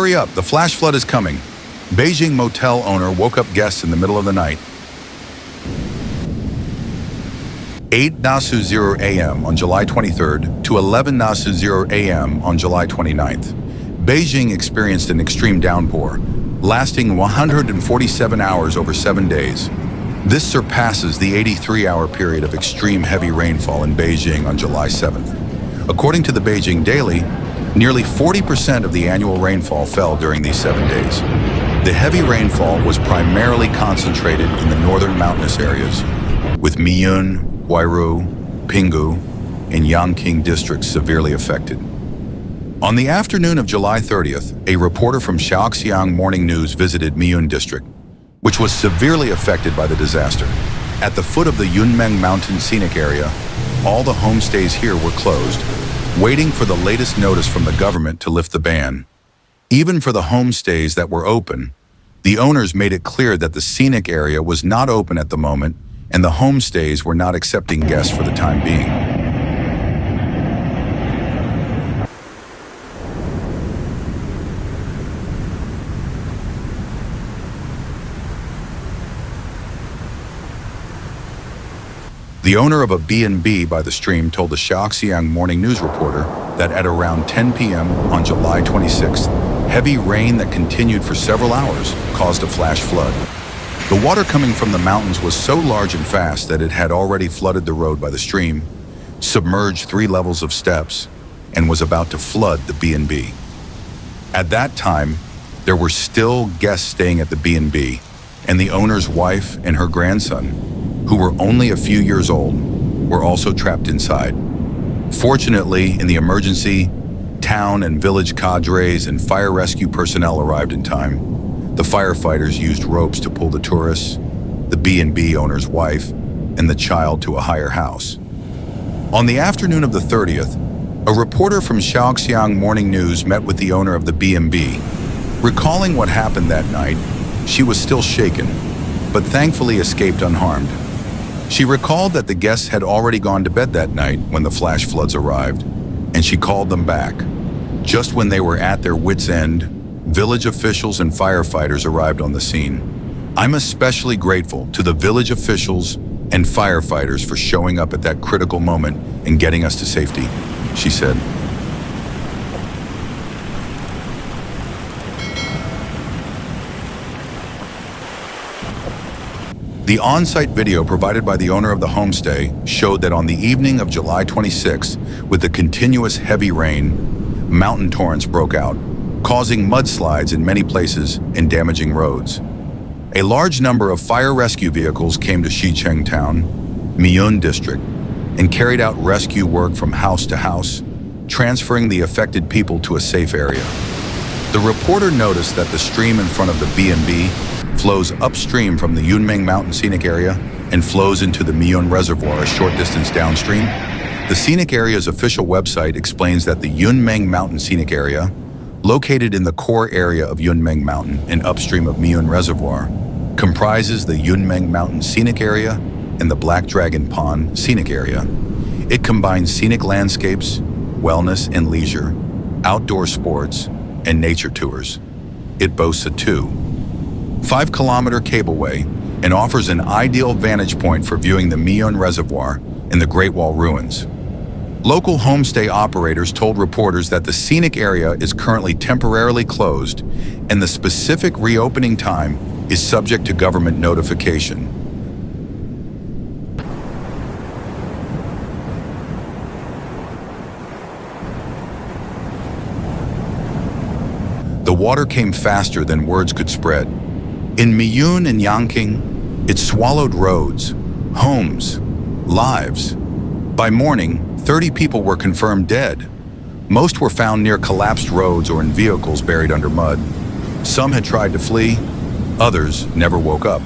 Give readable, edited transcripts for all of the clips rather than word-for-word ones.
Hurry up, the flash flood is coming. Beijing motel owner woke up guests in the middle of the night. 8:00 a.m. on July 23rd to 11:00 a.m. on July 29th. Beijing experienced an extreme downpour, lasting 147 hours over 7 days. This surpasses the 83-hour period of extreme heavy rainfall in Beijing on July 7th. According to the Beijing Daily, nearly 40% of the annual rainfall fell during these 7 days. The heavy rainfall was primarily concentrated in the northern mountainous areas, with Miyun, Huairu, Pinggu, and Yangqing districts severely affected. On the afternoon of July 30th, a reporter from Shaoxiang Morning News visited Miyun district, which was severely affected by the disaster. At the foot of the Yunmeng Mountain Scenic Area, all the homestays here were closed, waiting for the latest notice from the government to lift the ban. Even for the homestays that were open, the owners made it clear that the scenic area was not open at the moment and the homestays were not accepting guests for the time being. The owner of a B&B by the stream told the Shaoxiang Morning News reporter that at around 10 p.m. on July 26th, heavy rain that continued for several hours caused a flash flood. The water coming from the mountains was so large and fast that it had already flooded the road by the stream, submerged 3 levels of steps, and was about to flood the B&B. At that time, there were still guests staying at the B&B, and the owner's wife and her grandson, who were only a few years old, were also trapped inside. Fortunately, in the emergency, town and village cadres and fire rescue personnel arrived in time. The firefighters used ropes to pull the tourists, the B&B owner's wife, and the child to a higher house. On the afternoon of the 30th, a reporter from Shaoxiang Morning News met with the owner of the B&B. Recalling what happened that night, she was still shaken, but thankfully escaped unharmed. She recalled that the guests had already gone to bed that night when the flash floods arrived, and she called them back. Just when they were at their wits' end, village officials and firefighters arrived on the scene. I'm especially grateful to the village officials and firefighters for showing up at that critical moment and getting us to safety, she said. The on-site video provided by the owner of the homestay showed that on the evening of July 26, with the continuous heavy rain, mountain torrents broke out, causing mudslides in many places and damaging roads. A large number of fire rescue vehicles came to Sichuan town, Miyun district, and carried out rescue work from house to house, transferring the affected people to a safe area. The reporter noticed that the stream in front of the B&B flows upstream from the Yunmeng Mountain Scenic Area and flows into the Miyun Reservoir a short distance downstream. The scenic area's official website explains that the Yunmeng Mountain Scenic Area, located in the core area of Yunmeng Mountain and upstream of Miyun Reservoir, comprises the Yunmeng Mountain Scenic Area and the Black Dragon Pond Scenic Area. It combines scenic landscapes, wellness and leisure, outdoor sports, and nature tours. It boasts a 5-kilometer cableway and offers an ideal vantage point for viewing the Miyun Reservoir and the Great Wall ruins. Local homestay operators told reporters that the scenic area is currently temporarily closed and the specific reopening time is subject to government notification. The water came faster than words could spread. In Miyun and Yangqing, it swallowed roads, homes, lives. By morning, 30 people were confirmed dead. Most were found near collapsed roads or in vehicles buried under mud. Some had tried to flee, others never woke up.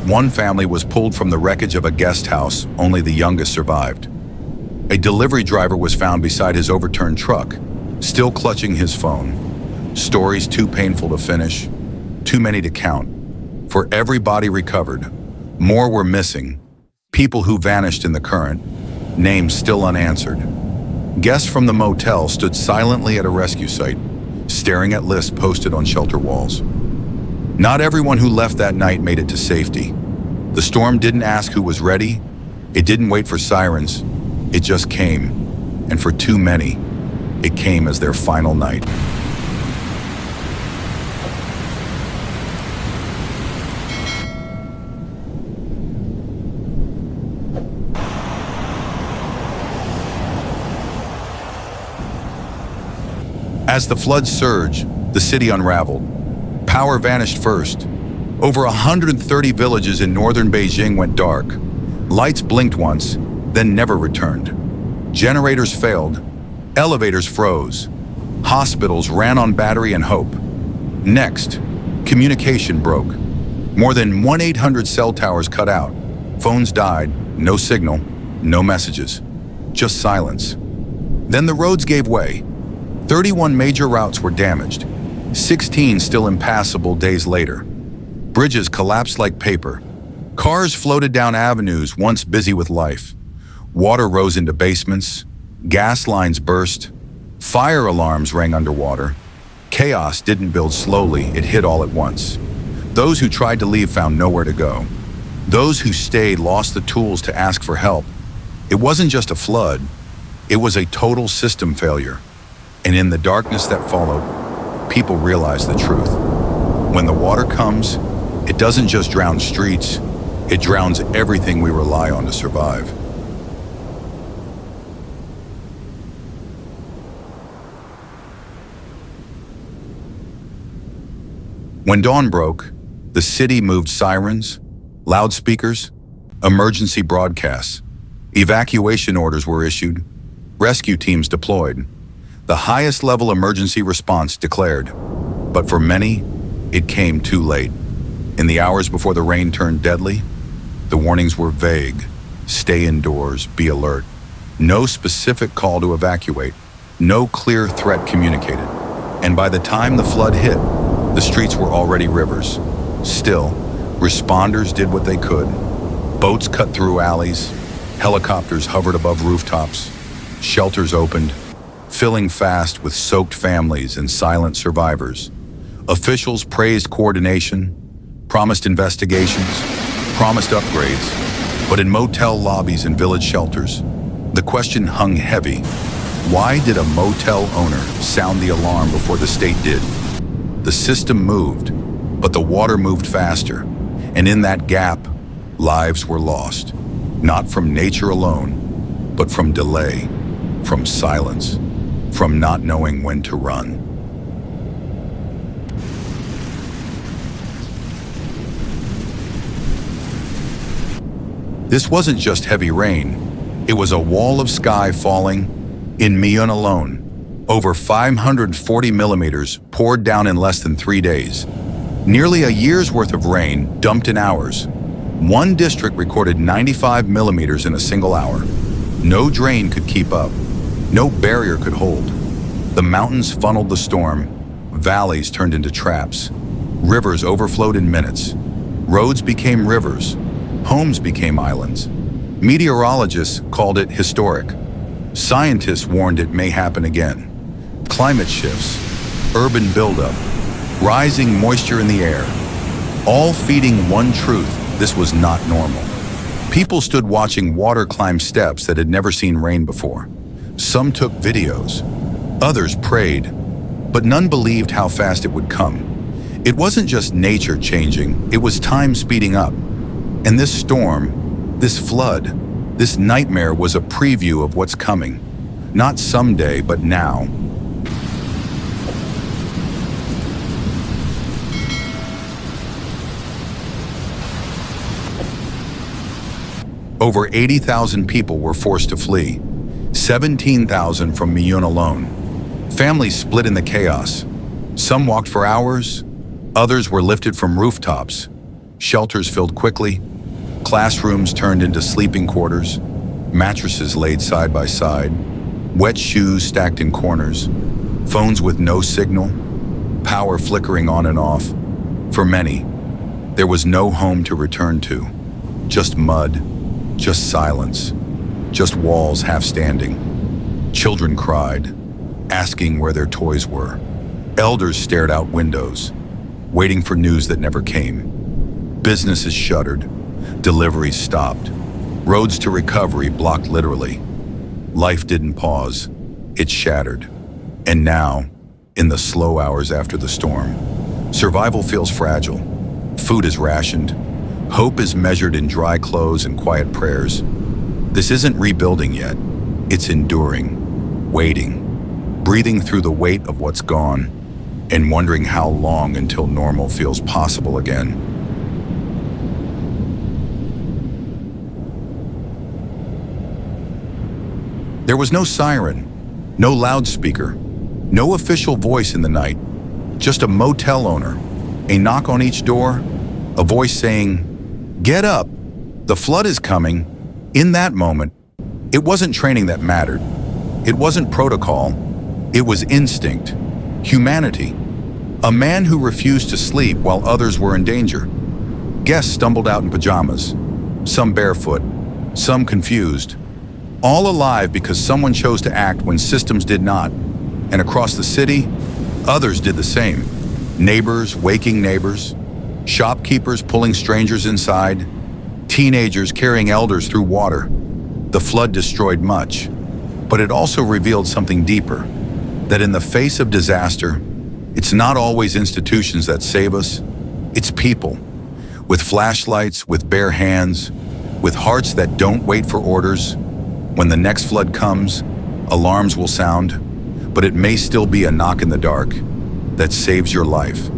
One family was pulled from the wreckage of a guest house, only the youngest survived. A delivery driver was found beside his overturned truck, still clutching his phone. Stories too painful to finish, too many to count. For every body recovered, more were missing, people who vanished in the current, names still unanswered. Guests from the motel stood silently at a rescue site, staring at lists posted on shelter walls. Not everyone who left that night made it to safety. The storm didn't ask who was ready. It didn't wait for sirens. It just came. And for too many, it came as their final night. As the floods surged, the city unraveled. Power vanished first. Over 130 villages in northern Beijing went dark. Lights blinked once, then never returned. Generators failed. Elevators froze. Hospitals ran on battery and hope. Next, communication broke. More than 1-800 cell towers cut out. Phones died, no signal, no messages, just silence. Then the roads gave way. 31 major routes were damaged, 16 still impassable days later. Bridges collapsed like paper. Cars floated down avenues once busy with life. Water rose into basements. Gas lines burst. Fire alarms rang underwater. Chaos didn't build slowly, it hit all at once. Those who tried to leave found nowhere to go. Those who stayed lost the tools to ask for help. It wasn't just a flood, it was a total system failure. And in the darkness that followed, people realized the truth. When the water comes, it doesn't just drown streets, it drowns everything we rely on to survive. When dawn broke, the city moved sirens, loudspeakers, emergency broadcasts. Evacuation orders were issued, rescue teams deployed. The highest level emergency response declared. But for many, it came too late. In the hours before the rain turned deadly, the warnings were vague. Stay indoors, be alert. No specific call to evacuate, no clear threat communicated. And by the time the flood hit, the streets were already rivers. Still, responders did what they could. Boats cut through alleys, helicopters hovered above rooftops, shelters opened, filling fast with soaked families and silent survivors. Officials praised coordination, promised investigations, promised upgrades, but in motel lobbies and village shelters, the question hung heavy. Why did a motel owner sound the alarm before the state did? The system moved, but the water moved faster, and in that gap, lives were lost, not from nature alone, but from delay, from silence, from not knowing when to run. This wasn't just heavy rain, it was a wall of sky falling. In Miyun alone, over 540 millimeters poured down in less than 3 days. Nearly a year's worth of rain dumped in hours. One district recorded 95 millimeters in a single hour. No drain could keep up. No barrier could hold. The mountains funneled the storm. Valleys turned into traps. Rivers overflowed in minutes. Roads became rivers. Homes became islands. Meteorologists called it historic. Scientists warned it may happen again. Climate shifts, urban buildup, rising moisture in the air, all feeding one truth: this was not normal. People stood watching water climb steps that had never seen rain before. Some took videos, others prayed, but none believed how fast it would come. It wasn't just nature changing, it was time speeding up. And this storm, this flood, this nightmare was a preview of what's coming. Not someday, but now. Over 80,000 people were forced to flee, 17,000 from Miyun alone. Families split in the chaos. Some walked for hours, others were lifted from rooftops. Shelters filled quickly, classrooms turned into sleeping quarters, mattresses laid side by side, wet shoes stacked in corners, phones with no signal, power flickering on and off. For many, there was no home to return to, just mud, just silence, just walls half standing. Children cried, asking where their toys were. Elders stared out windows, waiting for news that never came. Businesses shuttered, deliveries stopped, roads to recovery blocked literally. Life didn't pause, it shattered. And now, in the slow hours after the storm, survival feels fragile. Food is rationed. Hope is measured in dry clothes and quiet prayers. This isn't rebuilding yet. It's enduring, waiting, breathing through the weight of what's gone, and wondering how long until normal feels possible again. There was no siren, no loudspeaker, no official voice in the night, just a motel owner, a knock on each door, a voice saying, "Get up, the flood is coming." In that moment, it wasn't training that mattered. It wasn't protocol. It was instinct, humanity. A man who refused to sleep while others were in danger. Guests stumbled out in pajamas, some barefoot, some confused, all alive because someone chose to act when systems did not. And across the city, others did the same. Neighbors waking neighbors, shopkeepers pulling strangers inside, teenagers carrying elders through water. The flood destroyed much, but it also revealed something deeper, that in the face of disaster, it's not always institutions that save us, it's people. With flashlights, with bare hands, with hearts that don't wait for orders. When the next flood comes, alarms will sound, but it may still be a knock in the dark that saves your life.